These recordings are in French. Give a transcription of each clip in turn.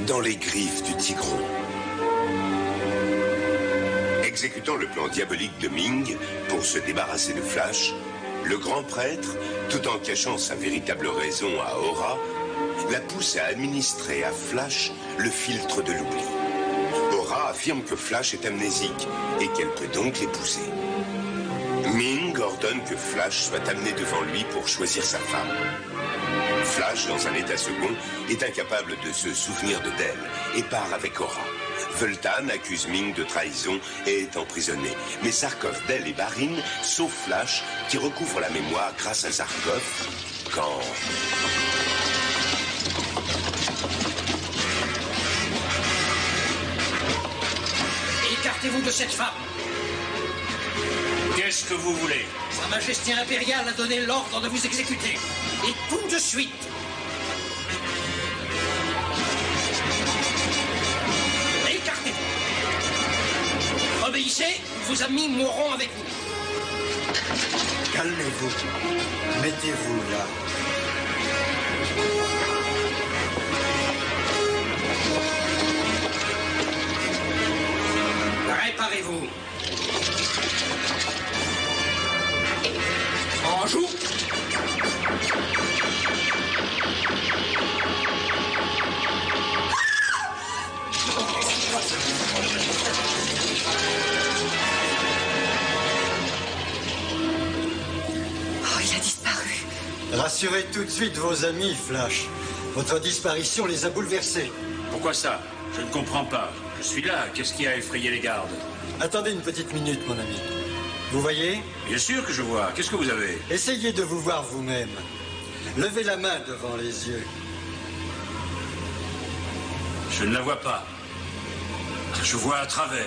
dans les griffes du Tigron. Exécutant le plan diabolique de Ming pour se débarrasser de Flash, le grand prêtre, tout en cachant sa véritable raison à Aura, la pousse à administrer à Flash le filtre de l'oubli. Aura affirme que Flash est amnésique et qu'elle peut donc l'épouser. Ming ordonne que Flash soit amené devant lui pour choisir sa femme. Flash, dans un état second, est incapable de se souvenir de Del et part avec Aura. Vultan accuse Ming de trahison et est emprisonné. Mais Zarkov, Del et Barin sauvent Flash, qui recouvre la mémoire grâce à Zarkov, quand... Écartez-vous de cette femme. Qu'est-ce que vous voulez? Sa Majesté impériale a donné l'ordre de vous exécuter. Et tout de suite. Écartez-vous. Obéissez, vos amis mourront avec vous. Calmez-vous. Mettez-vous là. Préparez-vous. En joue. Oh, il a disparu. Rassurez tout de suite vos amis, Flash. Votre disparition les a bouleversés. Pourquoi ça? Je ne comprends pas. Je suis là. Qu'est-ce qui a effrayé les gardes? Attendez une petite minute, mon ami. Vous voyez? Bien sûr que je vois. Qu'est-ce que vous avez? Essayez de vous voir vous-même. Levez la main devant les yeux. Je ne la vois pas. Je vois à travers.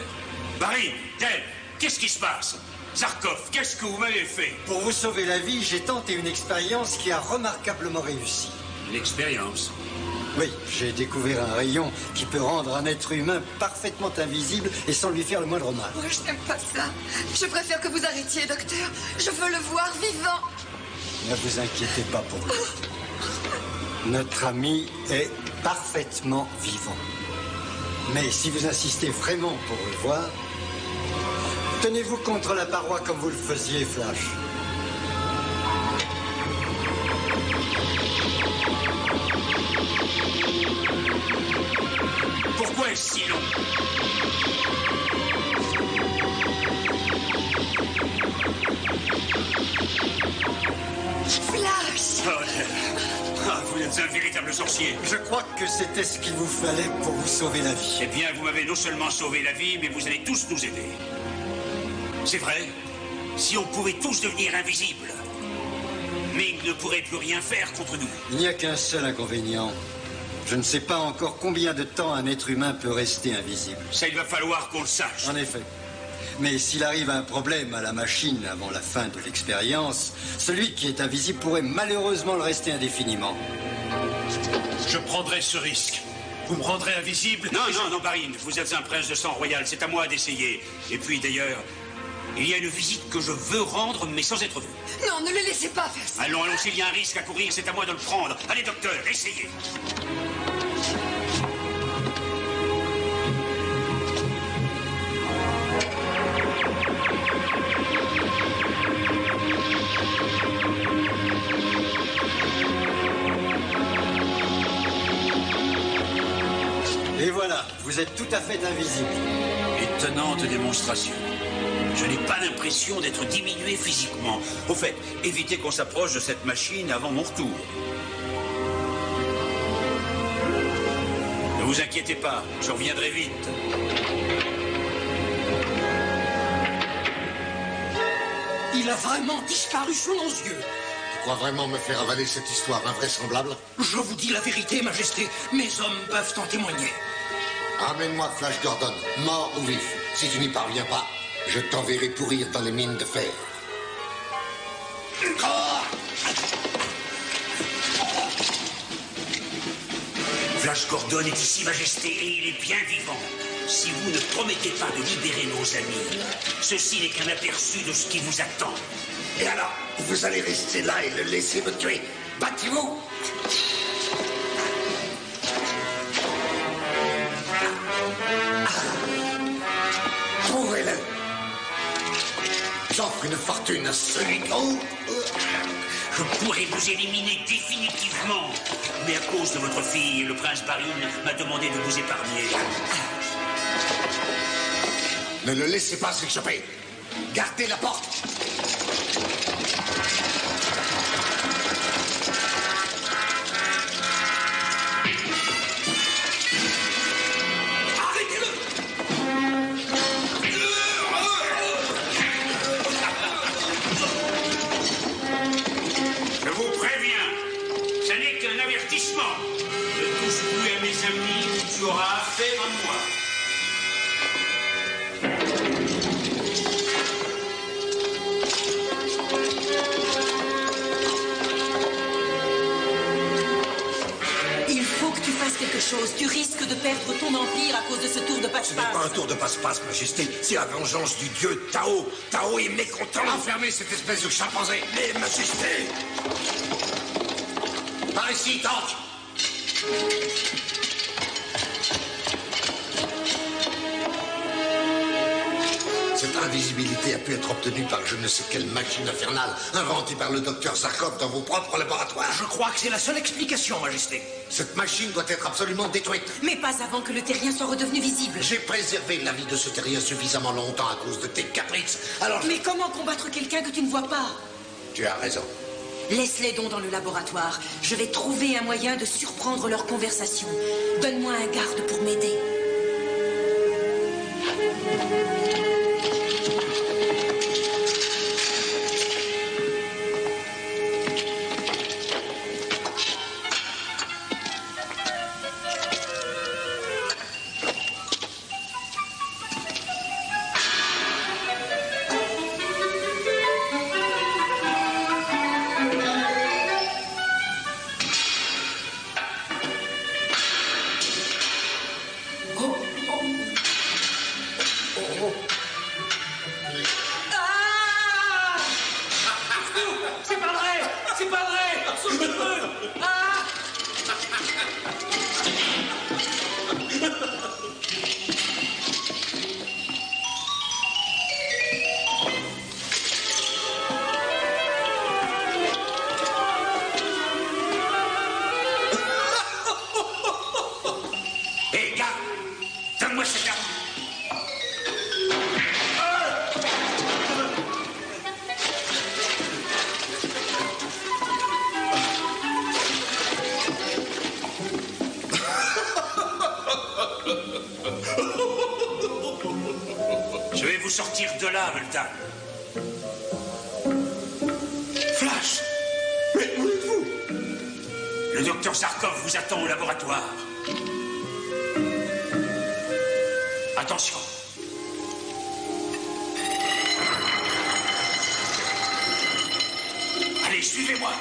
Barin, Del, qu'est-ce qui se passe? Zarkov, qu'est-ce que vous m'avez fait? Pour vous sauver la vie, j'ai tenté une expérience qui a remarquablement réussi. Une expérience? Oui, j'ai découvert un rayon qui peut rendre un être humain parfaitement invisible et sans lui faire le moindre mal. Oh, je n'aime pas ça. Je préfère que vous arrêtiez, docteur. Je veux le voir vivant. Ne vous inquiétez pas pour lui. Notre ami est parfaitement vivant. Mais si vous insistez vraiment pour le voir, tenez-vous contre la paroi comme vous le faisiez, Flash. Pourquoi est-ce si long? Flash! Vous êtes un véritable sorcier. Je crois que c'était ce qu'il vous fallait pour vous sauver la vie. Eh bien, vous m'avez non seulement sauvé la vie, mais vous allez tous nous aider. C'est vrai. Si on pouvait tous devenir invisibles, Ming ne pourrait plus rien faire contre nous. Il n'y a qu'un seul inconvénient. Je ne sais pas encore combien de temps un être humain peut rester invisible. Ça, il va falloir qu'on le sache. En effet. Mais s'il arrive un problème à la machine avant la fin de l'expérience, celui qui est invisible pourrait malheureusement le rester indéfiniment. Je prendrai ce risque. Vous me rendrez invisible. Non, Barin, vous êtes un prince de sang royal, c'est à moi d'essayer. Et puis, d'ailleurs, il y a une visite que je veux rendre, mais sans être vu. Non, ne le laissez pas faire ça. Allons, s'il y a un risque à courir, c'est à moi de le prendre. Allez, docteur, essayez. Et voilà, vous êtes tout à fait invisible. Étonnante démonstration. Je n'ai pas l'impression d'être diminué physiquement. Au fait, évitez qu'on s'approche de cette machine avant mon retour. Ne vous inquiétez pas, je reviendrai vite. Il a vraiment disparu sous nos yeux. Tu crois vraiment me faire avaler cette histoire invraisemblable? Je vous dis la vérité, Majesté. Mes hommes peuvent en témoigner. Ramène-moi Flash Gordon, mort ou vif. Si tu n'y parviens pas, je t'enverrai pourrir dans les mines de fer. Flash Gordon est ici, Majesté, et il est bien vivant. Si vous ne promettez pas de libérer nos amis, ceci n'est qu'un aperçu de ce qui vous attend. Et alors, vous allez rester là et le laisser me tuer? Battez-vous! offre une fortune à celui qui... Je pourrais vous éliminer définitivement. Mais à cause de votre fille, le prince Barin m'a demandé de vous épargner. Ne le laissez pas s'échapper. Gardez la porte. Je vous préviens, ce n'est qu'un avertissement. Ne touche plus à mes amis ou tu auras affaire à moi. Il faut que tu fasses quelque chose. Tu risques de perdre ton empire à cause de ce tour de Ce n'est passe-passe. pas un tour de passe-passe, Majesté. C'est la vengeance du dieu Tao. Tao est mécontent. Enfermez cette espèce de chimpanzé. Mais, Majesté... Par ici, Tank. Cette invisibilité a pu être obtenue par je ne sais quelle machine infernale inventée par le docteur Zarkov dans vos propres laboratoires. Je crois que c'est la seule explication, Majesté. Cette machine doit être absolument détruite. Mais pas avant que le terrien soit redevenu visible. J'ai préservé la vie de ce terrien suffisamment longtemps à cause de tes caprices. Alors, Mais comment combattre quelqu'un que tu ne vois pas? tu as raison. Laisse-les donc dans le laboratoire. Je vais trouver un moyen de surprendre leur conversation. Donne-moi un garde pour m'aider. C'est pas vrai! C'est pas vrai! Ah! Hé, gars, donne-moi cette arme. Je vais vous sortir de là, Vultan. Flash! Mais où êtes-vous? Le docteur Zarkov vous attend au laboratoire. Attention. Allez, suivez-moi.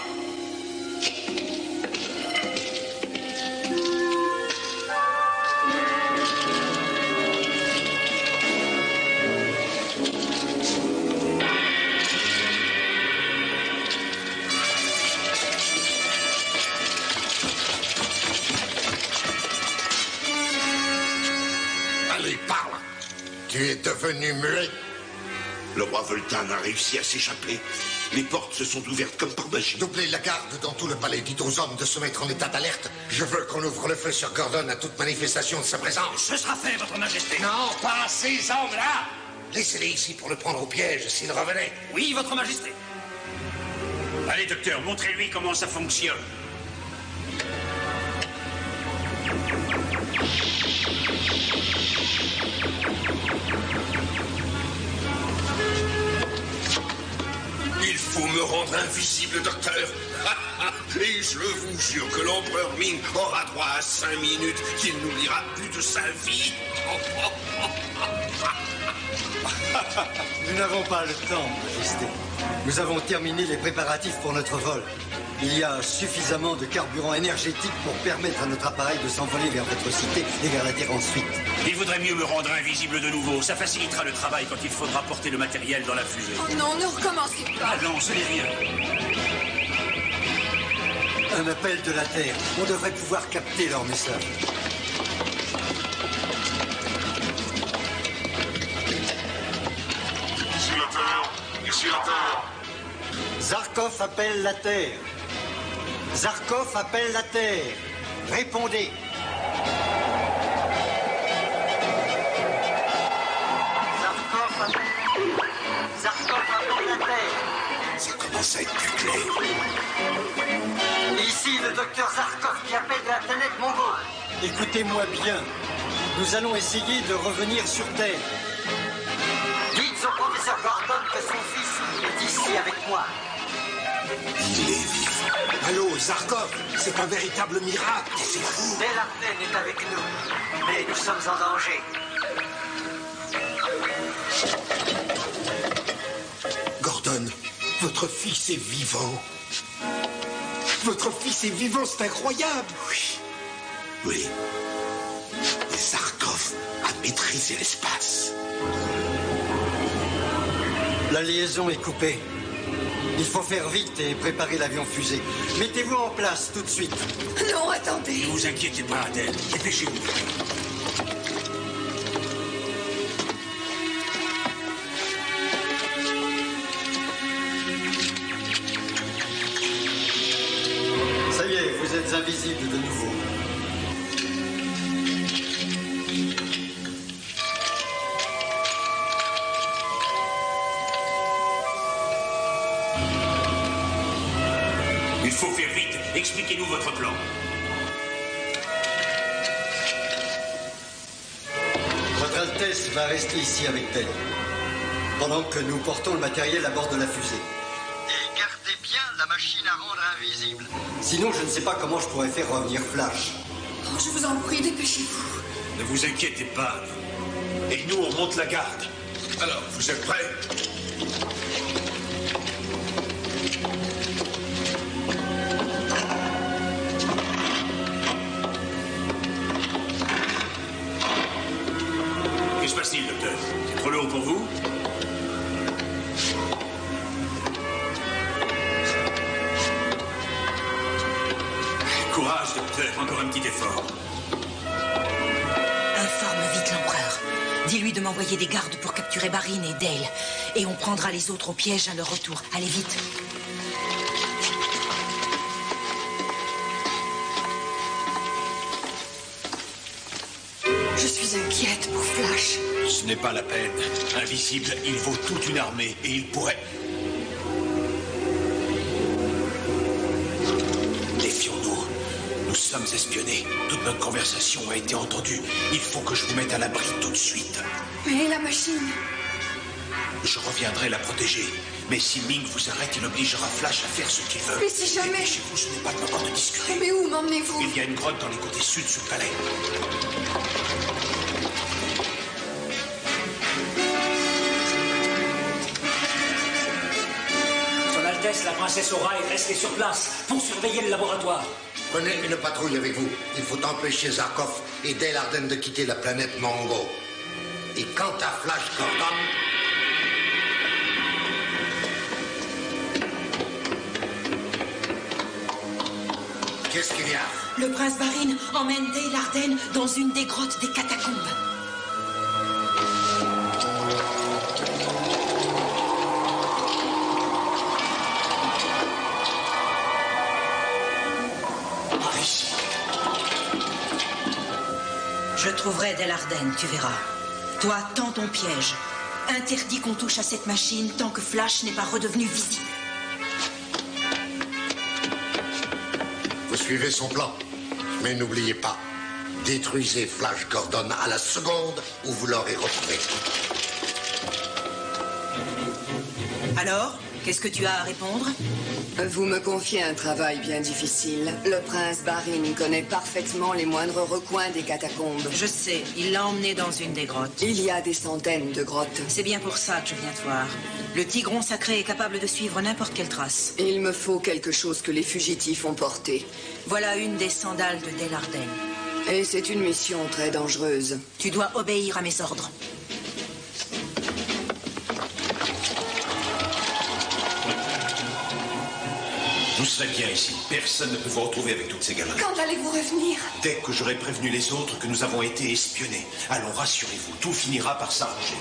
Allez, parle. Tu es devenu muet. Le roi Vultan a réussi à s'échapper. Les portes se sont ouvertes comme par magie. Doublez la garde dans tout le palais. Dites aux hommes de se mettre en état d'alerte. Je veux qu'on ouvre le feu sur Gordon à toute manifestation de sa présence. Ce sera fait, Votre Majesté. Non, pas ces hommes-là. Laissez-les ici pour le prendre au piège s'il revenait. Oui, Votre Majesté. Allez, docteur, montrez-lui comment ça fonctionne. Il faut me rendre invisible, docteur. Et je vous jure que l'empereur Ming aura droit à 5 minutes qu'il n'oubliera plus de sa vie. Nous n'avons pas le temps, Majesté. Nous avons terminé les préparatifs pour notre vol. Il y a suffisamment de carburant énergétique pour permettre à notre appareil de s'envoler vers votre cité et vers la Terre ensuite. Il vaudrait mieux me rendre invisible de nouveau. Ça facilitera le travail quand il faudra porter le matériel dans la fusée. Oh non, ne recommencez pas. Ah non, ce n'est rien. Un appel de la Terre. On devrait pouvoir capter leur message. Sénateur, sur Terre. Zarkov appelle la Terre. Zarkov appelle la Terre. Répondez. Zarkov appelle la Terre. Ça commence à être plus clair. Ici le docteur Zarkov qui appelle de la planète Mongol. Écoutez-moi bien. Nous allons essayer de revenir sur Terre. Dites au professeur Gordon que son fils est ici avec moi. Il est vivant. Allô, Zarkov, c'est un véritable miracle. C'est fou. Dale Arden est avec nous, mais nous sommes en danger. Gordon, votre fils est vivant. Votre fils est vivant, c'est incroyable. Oui. Oui. Zarkov a maîtrisé l'espace. La liaison est coupée. Il faut faire vite et préparer l'avion fusée. Mettez-vous en place tout de suite. Non, attendez. Ne vous inquiétez pas, Adèle. Dépêchez-vous. Ça y est, vous êtes invisible de nouveau. Il faut faire vite. Expliquez-nous votre plan. Votre Altesse va rester ici avec Dale, pendant que nous portons le matériel à bord de la fusée. Et gardez bien la machine à rendre invisible. Sinon, je ne sais pas comment je pourrais faire revenir Flash. Oh, je vous en prie, dépêchez-vous. Ne vous inquiétez pas. Et nous, on monte la garde. Alors, vous êtes prêts? Que se passe-t-il, docteur? C'est trop lourd pour vous? Courage, docteur. Encore un petit effort. Informe vite l'empereur. Dis-lui de m'envoyer des gardes pour capturer Barine et Dale. Et on prendra les autres au piège à leur retour. Allez vite. Je suis inquiète pour Flash. Ce n'est pas la peine. Invisible, il vaut toute une armée et il pourrait... Défions-nous. Nous sommes espionnés. Toute notre conversation a été entendue. Il faut que je vous mette à l'abri tout de suite. Mais la machine... Je reviendrai la protéger. Mais si Ming vous arrête, il obligera Flash à faire ce qu'il veut. Mais si jamais... Chez vous, ce n'est pas le moment de discuter. Mais où m'emmenez-vous? Il y a une grotte dans les côtés sud sous le palais. Son Altesse, la princesse Aura, est restée sur place pour surveiller le laboratoire. Prenez une patrouille avec vous. Il faut empêcher Zarkov et Dale Arden de quitter la planète Mongo. Et quant à Flash Gordon... Qu'est-ce qu'il y a? Le prince Barine emmène Dale Arden dans une des grottes des catacombes. Par ici. Je trouverai Dale Arden, tu verras. Toi, tends ton piège. Interdit qu'on touche à cette machine tant que Flash n'est pas redevenu visible. Vous suivez son plan. Mais n'oubliez pas, détruisez Flash Gordon à la seconde où vous l'aurez retrouvé. Alors, qu'est-ce que tu as à répondre? Vous me confiez un travail bien difficile. Le prince Barine connaît parfaitement les moindres recoins des catacombes. Je sais, il l'a emmené dans une des grottes. Il y a des centaines de grottes. C'est bien pour ça que je viens te voir. Le tigron sacré est capable de suivre n'importe quelle trace. Il me faut quelque chose que les fugitifs ont porté. Voilà une des sandales de Dale Arden. Et c'est une mission très dangereuse. Tu dois obéir à mes ordres. Vous serez bien ici. Personne ne peut vous retrouver avec toutes ces galeries. Quand allez-vous revenir? Dès que j'aurai prévenu les autres que nous avons été espionnés. Allons, rassurez-vous, tout finira par s'arranger.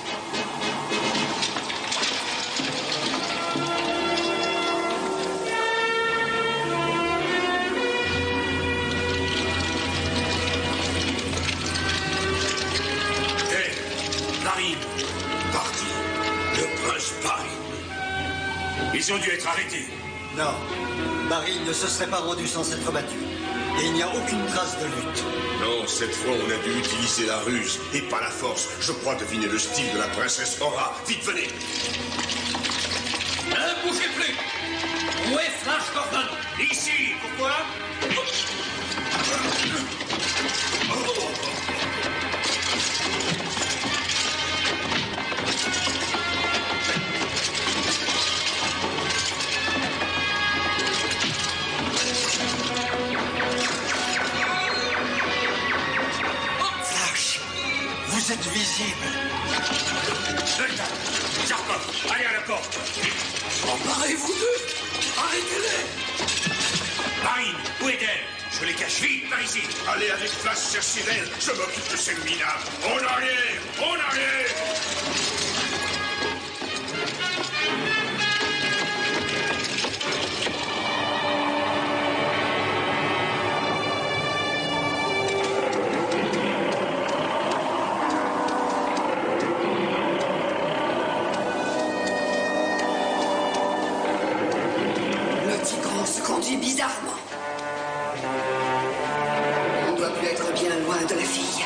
Ils ont dû être arrêtés. Non, Barry ne se serait pas rendu sans s'être battu. Et il n'y a aucune trace de lutte. Non, cette fois, on a dû utiliser la ruse et pas la force. Je crois deviner le style de la princesse Aura. Vite, venez. Ne bougez plus. Où est Flash Gordon? Ici, pourquoi? Flash, vous êtes visible. Zarkov, allez à la porte. Emparez-vous d'eux. Arrêtez-les. Marine, où est-elle? Je les cache vite, par ici. Allez avec Flash chercher d'elle. Je m'occupe de ces minables. En arrière. En arrière. Le Tigran se conduit bizarrement. On ne doit plus être bien loin de la fille.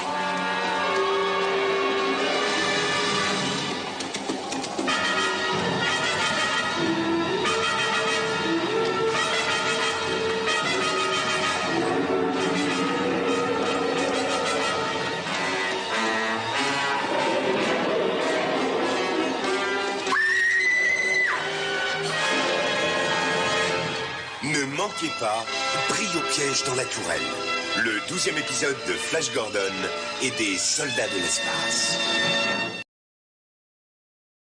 Ne manquez pas Brille au piège dans la tourelle, le 12e épisode de Flash Gordon et des soldats de l'espace.